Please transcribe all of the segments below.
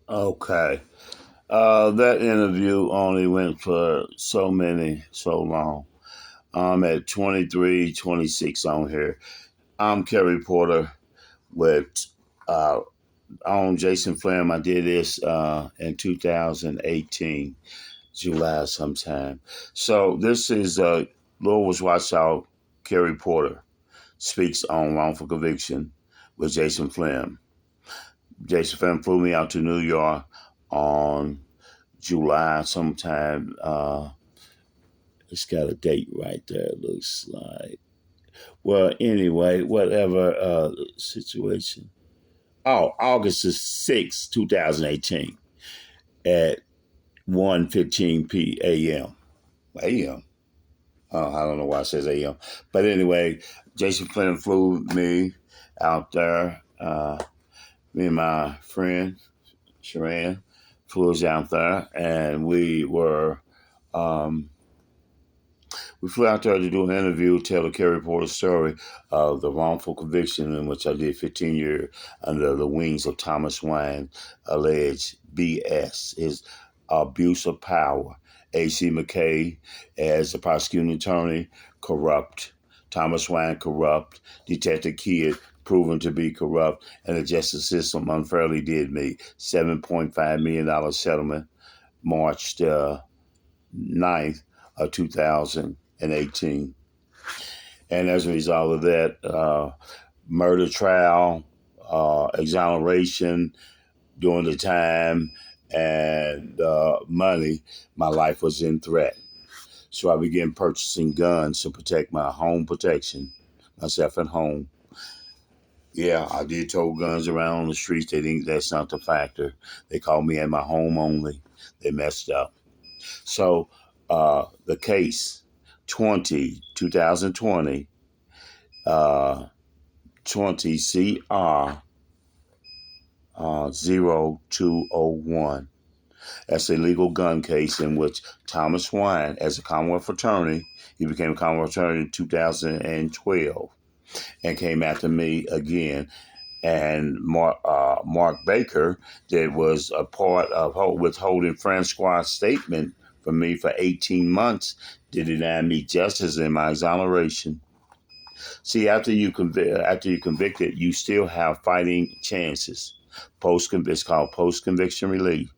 Okay. That interview only went for so long. I'm at 23, 26 on here. I'm Kerry Porter with uh, on Jason Flom. I did this in 2018, July sometime. So this is Louisville's Watchout. Kerry Porter speaks on wrongful conviction with Jason Flom. Jason Flom flew me out to New York on July sometime. It's got a date right there, it looks like. Well, anyway, whatever situation. Oh, August the 6th, 2018 at 1:15 p.m. A.M. I don't know why it says A.M. But anyway, Jason Flynn flew me out there. Me and my friend, Sharon, flew us out there, and um, we flew out there to do an interview, tell the Kerry Porter story of the wrongful conviction in which I did 15 years under the wings of Thomas Wine, alleged BS, his abuse of power. A.C. McKay, as the prosecuting attorney, corrupt. Thomas Wine, corrupt. Detective Kidd, proven to be corrupt. And the justice system unfairly did me $7.5 million settlement, March the 9th of 2018. And as a result of that, murder trial, exoneration during the time, and money, my life was in threat. So I began purchasing guns to protect my home protection, myself at home. Yeah, I did tow guns around on the streets. They think that's not the factor. They called me at my home only. They messed up. So the case 2020, 20 CR 0201. That's a legal gun case in which Thomas Wine, as a Commonwealth attorney, he became a Commonwealth attorney in 2012 and came after me again. And Mark Baker, that was a part of withholding Francois' statement from me for 18 months, to deny me justice in my exoneration. See, after you convicted, you still have fighting chances. It's called post conviction relief.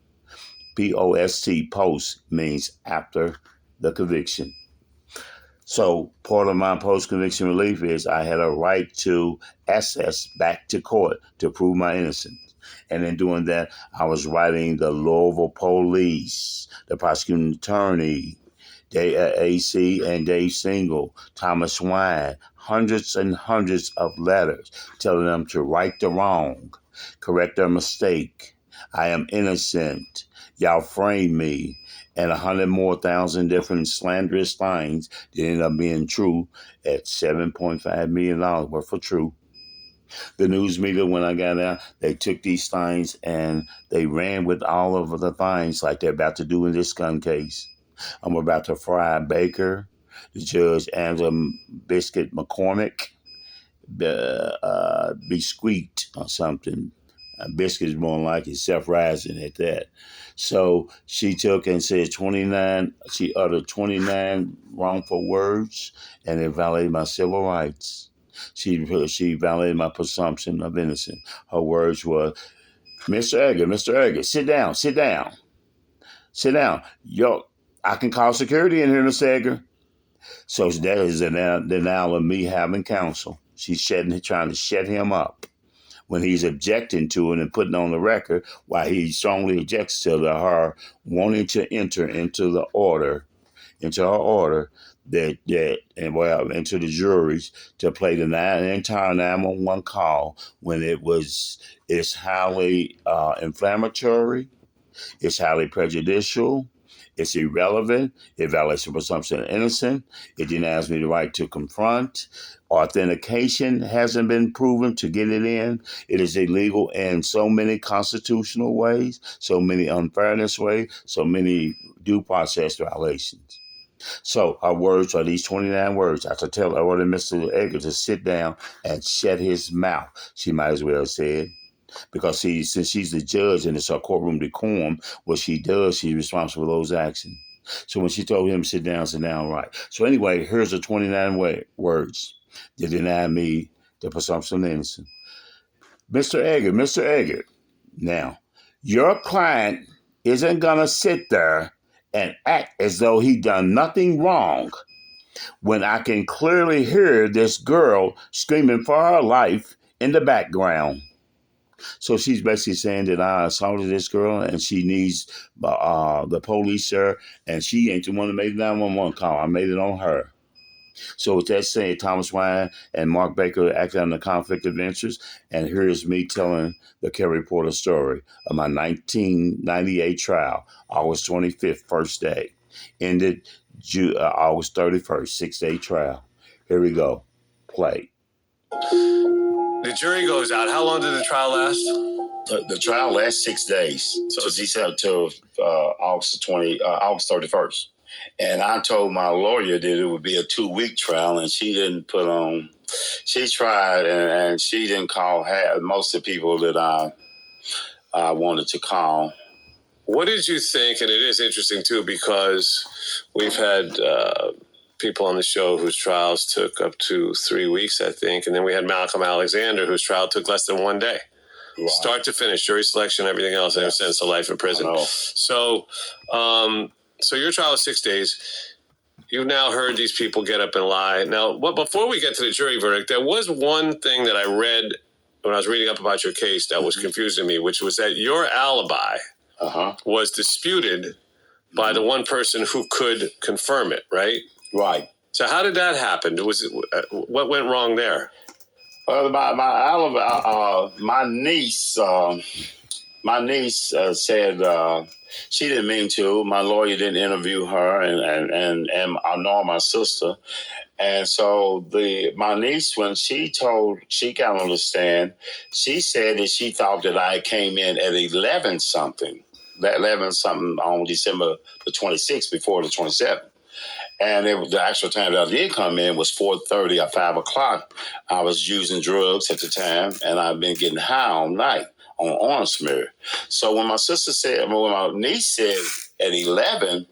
POST, post means after the conviction. So part of my post-conviction relief is I had a right to access back to court to prove my innocence. And in doing that, I was writing the Louisville police, the prosecuting attorney, AC and Dave Single, Thomas Wine, hundreds and hundreds of letters telling them to right the wrong, correct their mistake. I am innocent. Y'all framed me. And 100,000 more different slanderous things that ended up being true at $7.5 million worth of true. The news media, when I got out, they took these things and they ran with all of the things like they're about to do in this gun case. I'm about to fry Baker, the judge Angela Biscuit McCormick, Biscuit or something. Biscuit's more like it's self-rising at that. So she took and said 29, she uttered 29 wrongful words, and it violated my civil rights. She violated my presumption of innocence. Her words were, Mr. Edgar, sit down, sit down, sit down. I can call security in here, Mr. Edgar. So that is the denial of me having counsel. She's trying to shut him up when he's objecting to it and putting on the record why he strongly objects to her wanting to enter into the order, into her order into the juries to play the entire 911 call when it's highly inflammatory, it's highly prejudicial, it's irrelevant. It violates the presumption of innocence. It denies me the right to confront. Authentication hasn't been proven to get it in. It is illegal in so many constitutional ways, so many unfairness ways, so many due process violations. So our words are these 29 words. I have to order Mr. Edgar to sit down and shut his mouth. She might as well have said, because since she's the judge and it's her courtroom decorum, what she does, she's responsible for those actions. So when she told him sit down, right. So anyway, here's the 29 words that deny me the presumption of innocence. Mr. Eggert, now, your client isn't going to sit there and act as though he done nothing wrong when I can clearly hear this girl screaming for her life in the background. So she's basically saying that I assaulted this girl and she needs the police there, and she ain't the one that made the 911 call. I made it on her. So with that saying, Thomas Wine and Mark Baker acted on the conflict of interest, and here's me telling the Kerry Porter story of my 1998 trial, August 25th, first day. Ended August 31st, 6-day trial. Here we go. Play. The jury goes out. How long did the trial last? The trial lasts 6 days. So she said till August 31st. And I told my lawyer that it would be a 2-week trial, and she didn't put on. She tried, and she didn't call most of the people that I wanted to call. What did you think? And it is interesting too, because we've had people on the show whose trials took up to 3 weeks, I think, and then we had Malcolm Alexander, whose trial took less than 1 day. Wow. Start to finish, jury selection, everything else, and sentence to life in prison. So your trial is 6 days. You've now heard these people get up and lie. Now, before we get to the jury verdict, there was one thing that I read when I was reading up about your case that was confusing me, which was that your alibi was disputed by the one person who could confirm it, right? Right. So how did that happen? What went wrong there? Well, my alibi, my niece said she didn't mean to. My lawyer didn't interview her, and I know my sister. And so my niece, when she got on the stand, she said that she thought that I came in at 11 something on December the 26th before the 27th. And the actual time that I did come in was 4:30 or 5 o'clock. I was using drugs at the time, and I've been getting high all night on orange smear. So when my niece said at 11,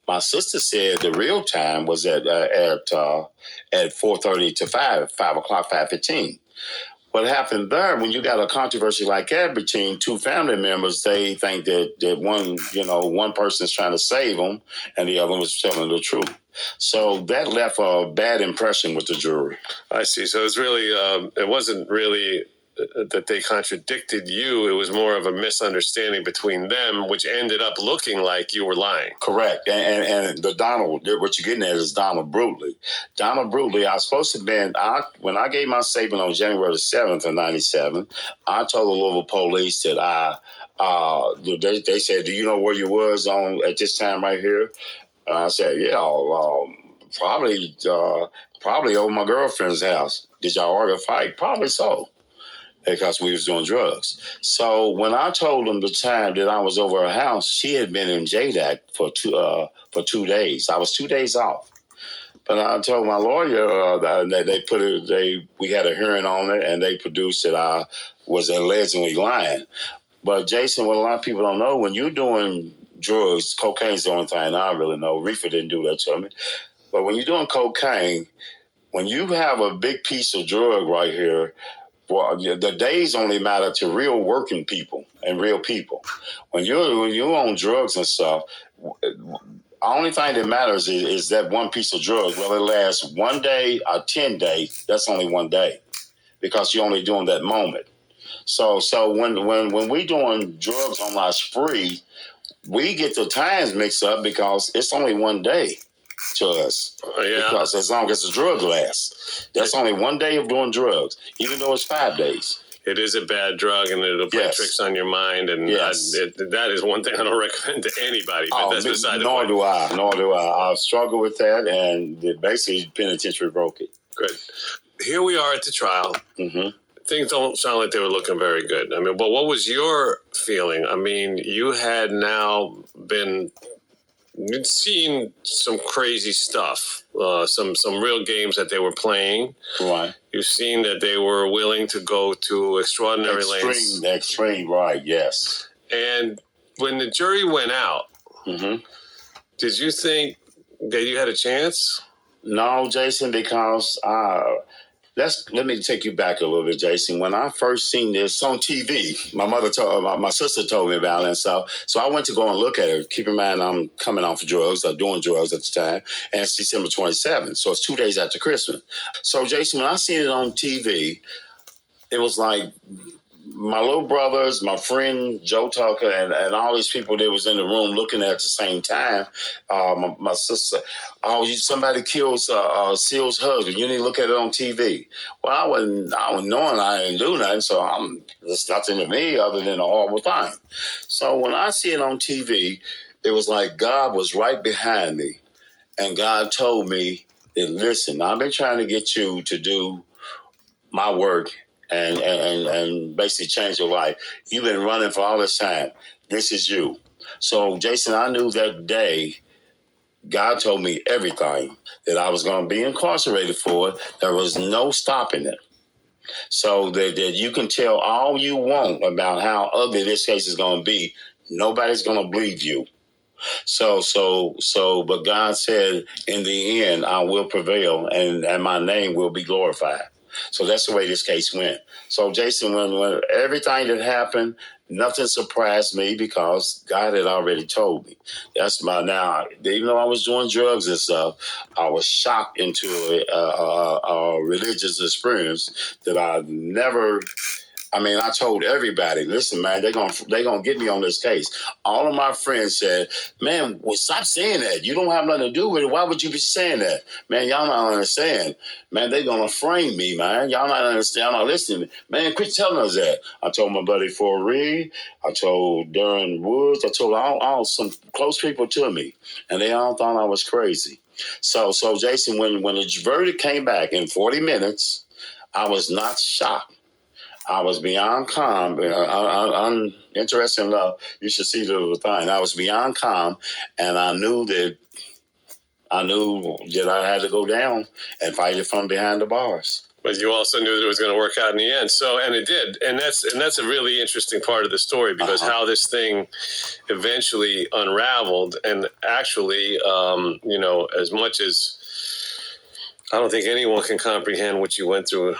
my sister said the real time was at 4:30 to 5 o'clock, 5:15. What happened there, when you got a controversy like that between two family members, they think that one person's trying to save them and the other was telling the truth. So that left a bad impression with the jury. I see. So it's really, it wasn't really that they contradicted you. It was more of a misunderstanding between them, which ended up looking like you were lying. Correct. And the Donald, what you're getting at is Donald Brutley. Donald Brutley, I was supposed to have been, when I gave my statement on January the 7th of 97, I told the Louisville police that they said, do you know where you was at this time right here? I said, yeah, probably over my girlfriend's house. Did y'all argue a fight? Probably so, because we was doing drugs. So when I told them the time that I was over her house, she had been in JDAC for 2 days. I was 2 days off. But I told my lawyer that we had a hearing on it, and they produced that I was allegedly lying. But Jason, what a lot of people don't know, when you're doing drugs, cocaine's the only thing I really know. Reefer didn't do that to me. But when you're doing cocaine, when you have a big piece of drug right here, well, the days only matter to real working people and real people. When you're on drugs and stuff, the only thing that matters is that one piece of drug. Whether it lasts 1 day or 10 days, that's only 1 day, because you're only doing that moment. So when we doing drugs on our spree, we get the times mixed up because it's only 1 day to us. Yeah. Because as long as the drug lasts, that's only 1 day of doing drugs, even though it's 5 days. It is a bad drug, and it'll play tricks on your mind, and that is one thing I don't recommend to anybody. But that's beside the point. Nor do I. I've struggled with that, and basically penitentiary broke it. Good. Here we are at the trial. Mm-hmm. Things don't sound like they were looking very good. I mean, but what was your feeling? I mean, you had now been you'd seen some crazy stuff, some real games that they were playing. Right. You've seen that they were willing to go to extraordinary lengths. Extreme, right, yes. And when the jury went out, did you think that you had a chance? No, Jason, because let me take you back a little bit, Jason. When I first seen this on TV, my sister told me about it, and so I went to go and look at it. Keep in mind, I'm coming off of drugs, or doing drugs at the time, and it's December 27th, so it's 2 days after Christmas. So, Jason, when I seen it on TV, it was like my little brothers, my friend Joe Tucker, and all these people that was in the room looking at the same time. My sister, somebody kills Seal's husband. You need to look at it on TV. Well, I wasn't knowing I didn't do nothing, so there's nothing to me other than a horrible thing. So when I see it on TV, it was like God was right behind me, and God told me that, listen, I've been trying to get you to do my work and basically change your life. You've been running for all this time. This is you. So, Jason, I knew that day God told me everything that I was going to be incarcerated for. There was no stopping it. So that you can tell all you want about how ugly this case is going to be. Nobody's going to believe you. But God said, in the end, I will prevail and my name will be glorified. So that's the way this case went. So, Jason, when everything that happened, nothing surprised me because God had already told me. That's now, even though I was doing drugs and stuff, I was shocked into a religious experience that I never. I told everybody, listen, man, they're gonna get me on this case. All of my friends said, man, well, stop saying that. You don't have nothing to do with it. Why would you be saying that? Man, y'all not understand. Man, they're gonna frame me, man. Y'all not understand. I'm not listening. Man, quit telling us that. I told my buddy For Reed. I told Darren Woods. I told all some close people to me, and they all thought I was crazy. So Jason, when the verdict came back in 40 minutes, I was not shocked. I was beyond calm. I'm interested in love. You should see the thing. I was beyond calm, and I knew that I had to go down and fight it from behind the bars. But you also knew that it was going to work out in the end. So, and it did. And that's a really interesting part of the story because how this thing eventually unraveled. And actually, as much as I don't think anyone can comprehend what you went through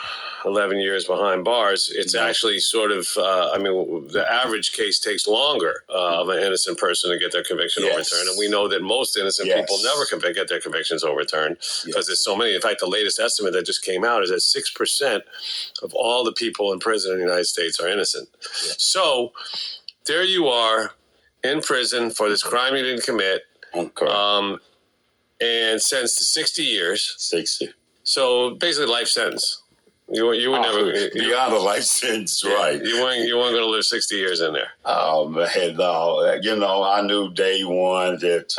11 years behind bars, it's actually sort of, the average case takes longer of an innocent person to get their conviction overturned. And we know that most innocent people never get their convictions overturned because there's so many. In fact, the latest estimate that just came out is that 6% of all the people in prison in the United States are innocent. So there you are in prison for this crime you didn't commit. And sentenced to 60 years. 60. So basically life sentence. You would never beyond a life sentence, right? You weren't going to live 60 years in there. Oh man, no. I knew day one that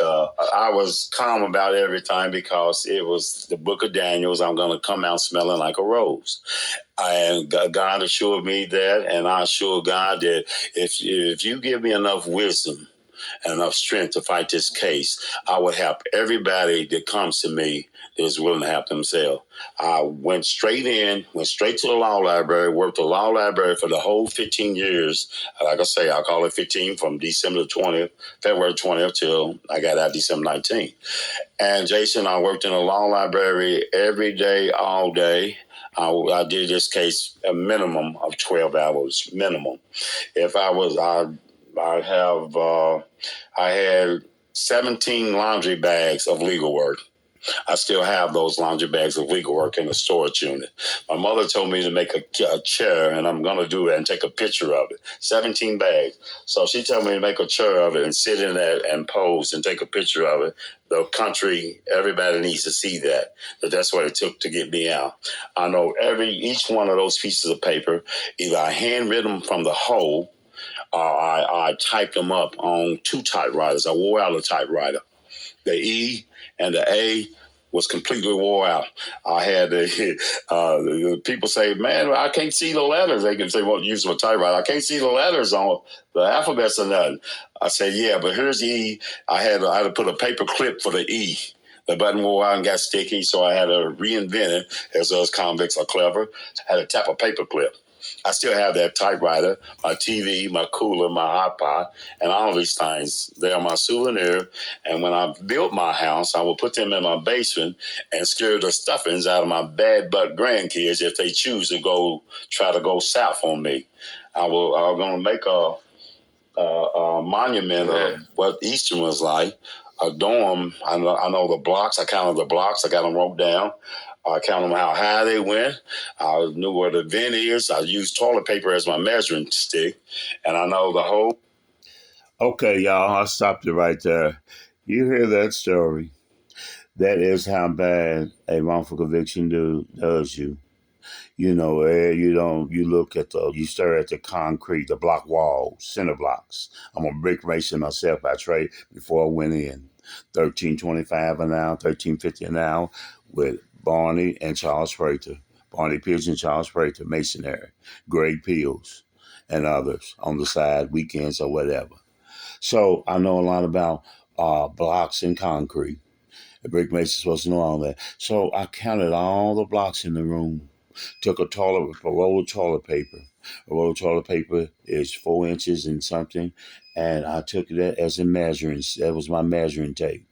I was calm about everything because it was the Book of Daniel. I'm going to come out smelling like a rose. And God assured me that, and I assured God that if you give me enough wisdom and enough strength to fight this case, I would help everybody that comes to me that is willing to help themselves. I went straight to the law library, worked the law library for the whole 15 years. Like I say, I call it 15 from February 20th till I got out December 19th. And Jason, I worked in the law library every day, all day. I did this case a minimum of 12 hours, minimum. If I had 17 laundry bags of legal work. I still have those laundry bags of legal work in the storage unit. My mother told me to make a chair, and I'm going to do that and take a picture of it. 17 bags. So she told me to make a chair of it and sit in that and pose and take a picture of it. The country, everybody needs to see that that's what it took to get me out. I know each one of those pieces of paper, either I handwritten from the whole, I typed them up on 2 typewriters. I wore out a typewriter. The E and the A, was completely wore out. I had the people say, "Man, I can't see the letters." They can say, "Well, use my typewriter. I can't see the letters on the alphabets or nothing." I say, "Yeah, but here's the E." I had to put a paper clip for the E. The button wore out and got sticky, so I had to reinvent it. As those convicts are clever, I had to tap a paper clip. I still have that typewriter, my TV, my cooler, my hot pot, and all these things. They are my souvenir. And when I built my house, I will put them in my basement and scare the stuffings out of my bad butt grandkids if they choose to try to go south on me. I'm going to make a monument of what Eastern was like. A dorm. I know the blocks. I counted the blocks. I got them wrote down. I counted them how high they went. I knew where the vent is. I used toilet paper as my measuring stick, and I know the whole. Okay, y'all, I stopped it right there. You hear that story? That is how bad a wrongful conviction does you. You know, you look at you stare at the concrete, the block walls, cinder blocks. I'm a brick mason myself by trade before I went in. 13.25 an hour, 13.50 an hour with Barney and Charles Prater. Barney Pierce and Charles Prater, masonry, Greg Peels, and others on the side, weekends or whatever. So I know a lot about blocks and concrete. A brick mason's supposed to know all that. So I counted all the blocks in the room. Took a roll of toilet paper. A roll of toilet paper is 4 inches and something, and I took that as a measuring. That was my measuring tape.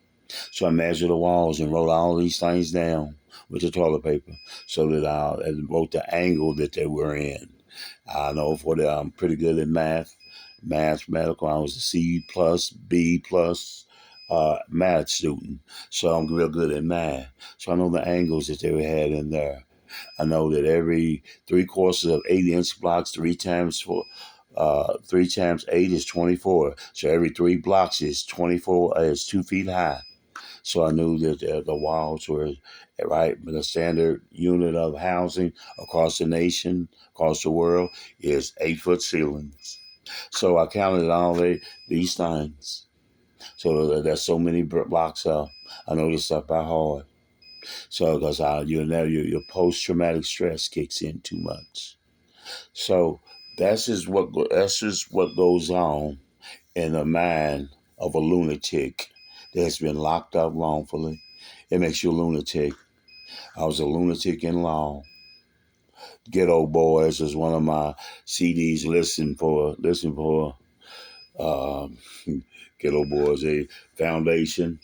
So I measured the walls and wrote all these things down with the toilet paper, so that I wrote the angle that they were in. I know I'm pretty good at mathematical. I was a C plus, B plus math student, so I'm real good at math. So I know the angles that they had in there. I know that every 3/4 of 8-inch blocks, 3 times 8 is 24. So every 3 blocks is 24, is 2 feet high. So I knew that the walls were right. But the standard unit of housing across the nation, across the world, is 8-foot ceilings. So I counted these things. So there's so many blocks up. I know this stuff by heart. So because your post traumatic stress kicks in too much. So that's just what goes on in the mind of a lunatic that's been locked up wrongfully. It makes you a lunatic. I was a lunatic in law. Ghetto Boys is one of my CDs. Listen for. Um, Ghetto Boys, a foundation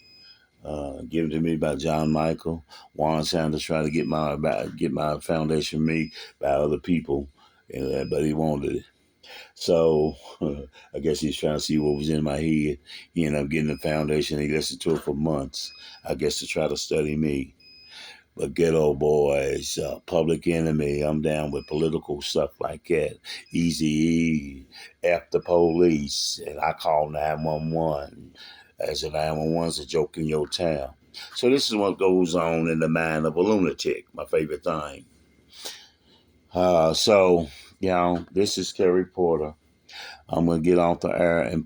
given to me by John Michael. Warren Sanders trying to get my foundation from me by other people, but he wanted it. So I guess he's trying to see what was in my head. He ended up getting the foundation. He listened to it for months, I guess, to try to study me. But Ghetto Boys, Public Enemy, I'm down with political stuff like that. Easy E, F the police, and I call 911. As a 911's a joke in your town. So this is what goes on in the mind of a lunatic, my favorite thing. This is Kerry Porter. I'm going to get off the air and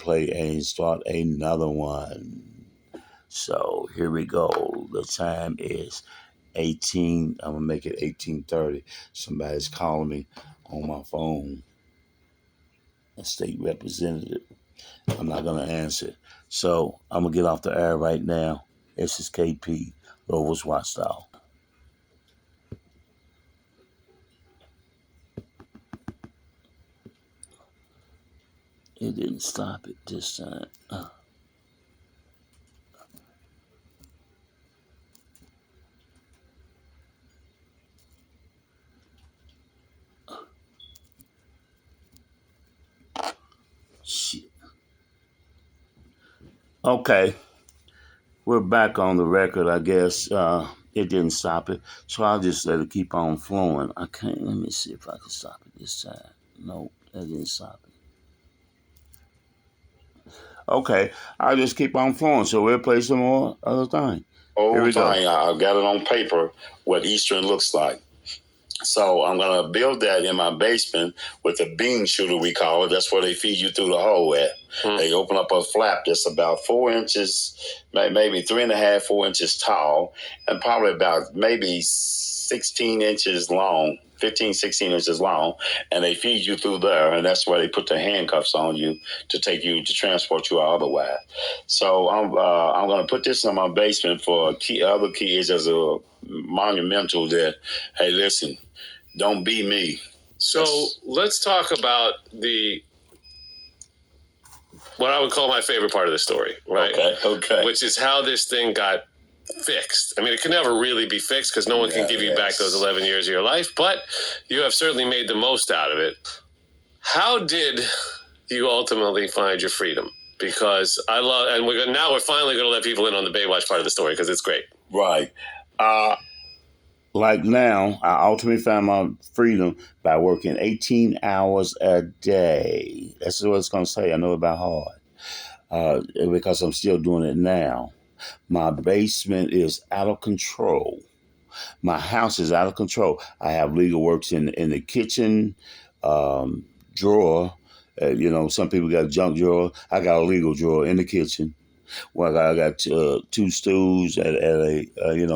start another one. So here we go. The time is 18. I'm going to make it 18:30. Somebody's calling me on my phone. A state representative. I'm not going to answer. So I'm going to get off the air right now. This is KP, Rovers Watchdog. It didn't stop it this time. Shit. Okay. We're back on the record, I guess. It didn't stop it. So I'll just let it keep on flowing. I can't. Let me see if I can stop it this time. Nope, that didn't stop it. Okay, I'll just keep on flowing. So we'll play some more other thing. Here we go. I got it on paper what Eastern looks like. So I'm going to build that in my basement with a bean shooter, we call it. That's where they feed you through the hole at. They open up a flap that's about 4 inches, maybe 3.5, 4 inches tall, and probably about maybe 16 inches long, 15, 16 inches long, and they feed you through there, and that's where they put the handcuffs on you to take you to transport you otherwise. So I'm going to put this in my basement for other kids as a monumental that, hey, listen, don't be me. So let's talk about what I would call my favorite part of the story, right? Okay. Which is how this thing got fixed. I mean, it can never really be fixed because no one can give you back those 11 years of your life, but you have certainly made the most out of it. How did you ultimately find your freedom? Because I love, and we're finally going to let people in on the Baywatch part of the story because it's great. Right. Like now, I ultimately found my freedom by working 18 hours a day. That's what it's going to say. I know about hard because I'm still doing it now. My basement is out of control. My house is out of control. I have legal works in the kitchen drawer. Some people got a junk drawer. I got a legal drawer in the kitchen. Well, I got two stools at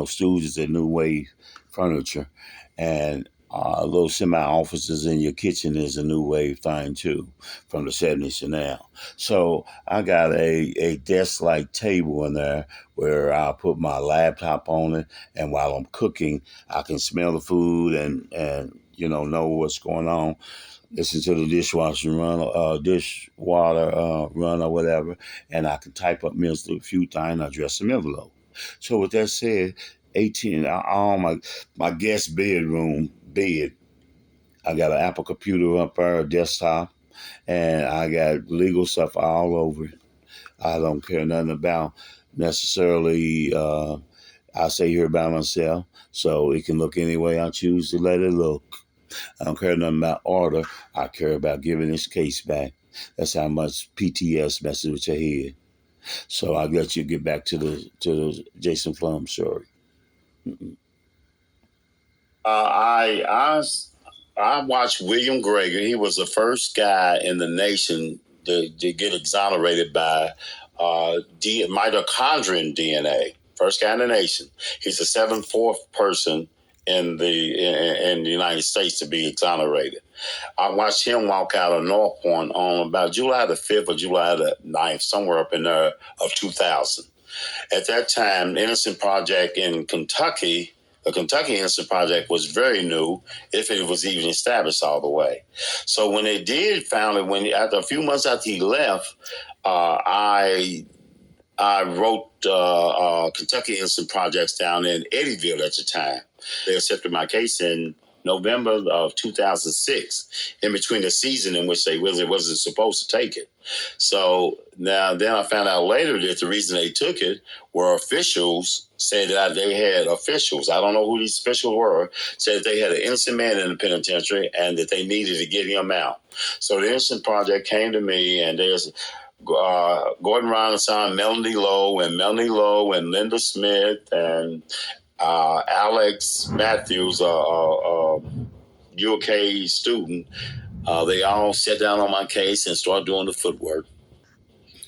stools is a new wave furniture, and little semi offices in your kitchen is a new wave thing too, from the 70s to now. So I got a desk like table in there where I put my laptop on it, and while I'm cooking, I can smell the food and know what's going on. Listen to the dishwasher run, dishwater run or whatever, and I can type up meals to a few times. I dress some envelope. So with that said, 18 on my guest bed. I got an Apple computer up there, a desktop, and I got legal stuff all over it. I don't care nothing about necessarily. I stay here by myself, so it can look any way I choose to let it look. I don't care nothing about order. I care about giving this case back. That's how much PTS messes with your head. So I'll let you get back to the Jason Flom story. I watched William Greger. He was the first guy in the nation to get exonerated by mitochondrial DNA. First guy in the nation. He's the 7th person in the United States to be exonerated. I watched him walk out of North Point on about July the 5th or July the 9th, somewhere up in there of 2000. At that time, the Innocent Project in Kentucky, the Kentucky Innocent Project was very new, if it was even established all the way. So when they did found it, after a few months after he left, I wrote Kentucky Innocent Projects down in Eddyville at the time. They accepted my case in November of 2006, in between the season in which they really wasn't supposed to take it. So then I found out later that the reason they took it were officials said that they had officials. I don't know who these officials were. Said that they had an innocent man in the penitentiary and that they needed to get him out. So the Innocent Project came to me, and there's Gordon Ronson, Melanie Lowe and Linda Smith and Alex Matthews, UK student. They all sat down on my case and started doing the footwork.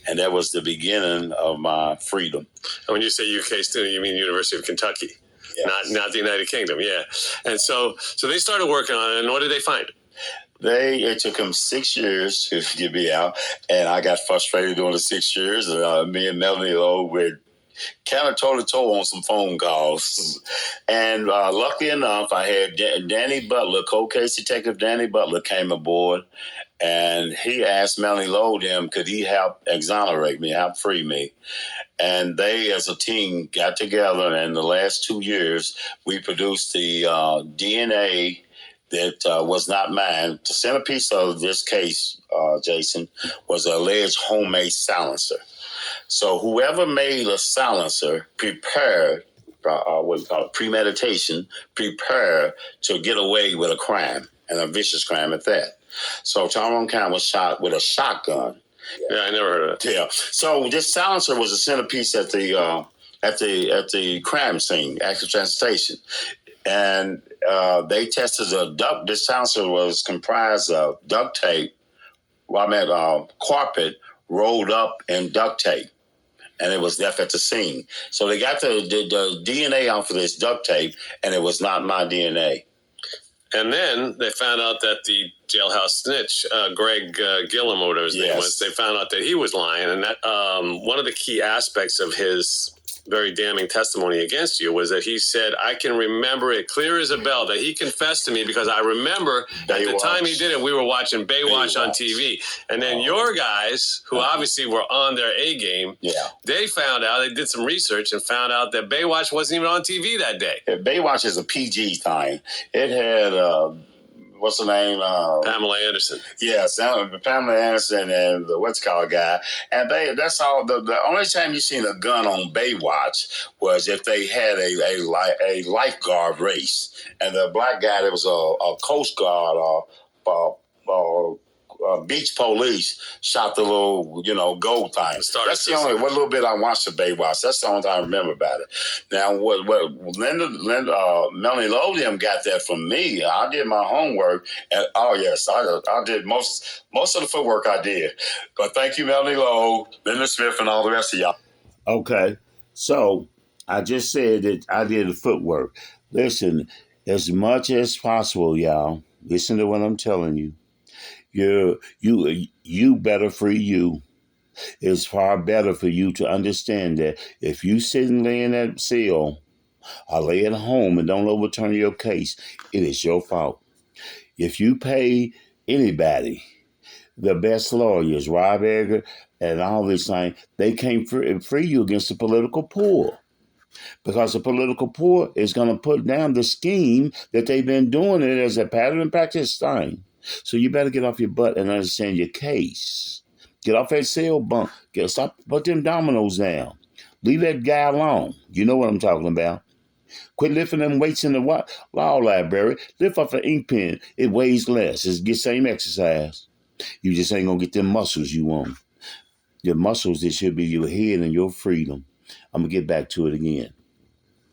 And that was the beginning of my freedom. And when you say UK student, you mean University of Kentucky, yes. not the United Kingdom, yeah. And so they started working on it, and what did they find? It took them 6 years to get me out, and I got frustrated during the 6 years. Me and Melanie Lowe were kind of toe-to-toe on some phone calls. And lucky enough, I had Danny Butler, cold case detective Danny Butler came aboard, and he asked Melanie Lowe could he help exonerate me, help free me. And they, as a team, got together, and in the last 2 years, we produced the DNA that was not mine. The centerpiece of this case, Jason, was an alleged homemade silencer. So whoever made a silencer prepared, what we call it, premeditation, prepared to get away with a crime, and a vicious crime at that. So Tyrone County was shot with a shotgun. Yeah, I never heard of that. Yeah. So this silencer was a centerpiece at the crime scene, active transportation. and they tested the duct. This silencer was comprised of duct tape. Well, I meant carpet rolled up in duct tape, and it was left at the scene. So they got the DNA off of this duct tape, and it was not my DNA. And then they found out that the jailhouse snitch, Greg Gillum, or whatever his name was, they found out that he was lying. And that one of the key aspects of his very damning testimony against you was that he said, I can remember it clear as a bell, that he confessed to me because I remember at the time he did it, we were watching Baywatch on TV. And then your guys, who obviously were on their A game, they found out, they did some research and found out that Baywatch wasn't even on TV that day. Baywatch is a PG thing. It had... what's her name? Pamela Anderson. Yes, Pamela Anderson and the what's called guy. And that's all. The only time you seen a gun on Baywatch was if they had a lifeguard race. And the black guy that was a Coast Guard beach police shot the little, gold thing. That's the only little bit I watched the Baywatch. That's the only thing I remember about it. Now, what Melanie Lodium got that from me. I did my homework, and I did most of the footwork I did. But thank you, Melanie Lowe, Linda Smith, and all the rest of y'all. Okay, so I just said that I did the footwork. Listen, as much as possible, y'all. Listen to what I'm telling you. You better free you. It's far better for you to understand that if you sit and lay in that cell or lay at home and don't overturn your case, it is your fault. If you pay anybody, the best lawyers, Rob Edgar and all these things, they can't free you against the political poor. Because the political poor is going to put down the scheme that they've been doing it as a pattern and practice thing. So you better get off your butt and understand your case. Get off that cell bunk. Stop, put them dominoes down. Leave that guy alone. You know what I'm talking about. Quit lifting them weights in the law library. Lift off an ink pen. It weighs less. It's the same exercise. You just ain't going to get them muscles you want. Your muscles, that should be your head and your freedom. I'm going to get back to it again.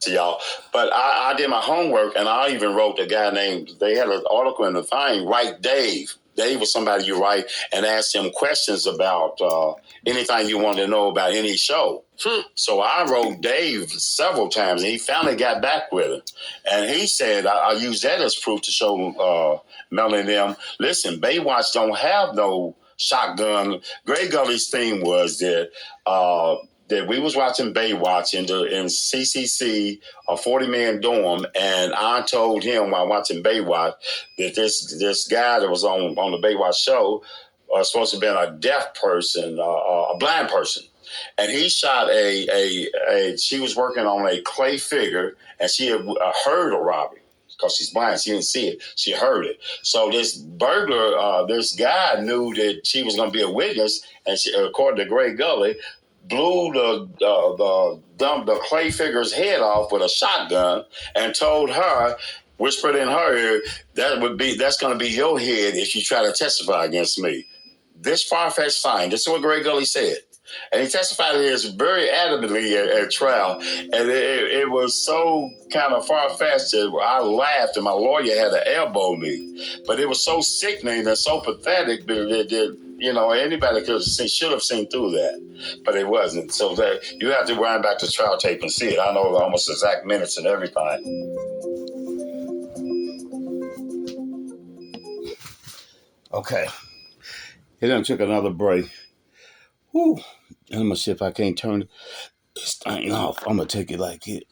To y'all, but I did my homework, and I even wrote the guy named, they had an article in the thing, Write Dave. Dave was somebody you write and ask him questions about anything you want to know about any show. So I wrote Dave several times, and he finally got back with it. And he said, I used that as proof to show Melanie and them, listen, Baywatch don't have no shotgun. Greg Gully's theme was that we was watching Baywatch in CCC, a 40-man dorm, and I told him while watching Baywatch that this guy that was on the Baywatch show was supposed to have been a deaf person, a blind person. And he shot she was working on a clay figure, and she had heard a robbery. Because she's blind, she didn't see it. She heard it. So this burglar, this guy knew that she was going to be a witness, and she, according to Greg Gully, blew the clay figure's head off with a shotgun and told her, whispered in her ear, that's going to be your head if you try to testify against me. This far-fetched fine. This is what Greg Gully said. And he testified this very adamantly at trial. And it was so kind of far-fetched that I laughed and my lawyer had to elbow me. But it was so sickening and so pathetic that anybody should have seen through that. But it wasn't. So that you have to wind back to trial tape and see it. I know almost exact minutes and everything. Okay. He done took another break. Whew. I'm going to see if I can't turn this thing off. I'm going to take it like it.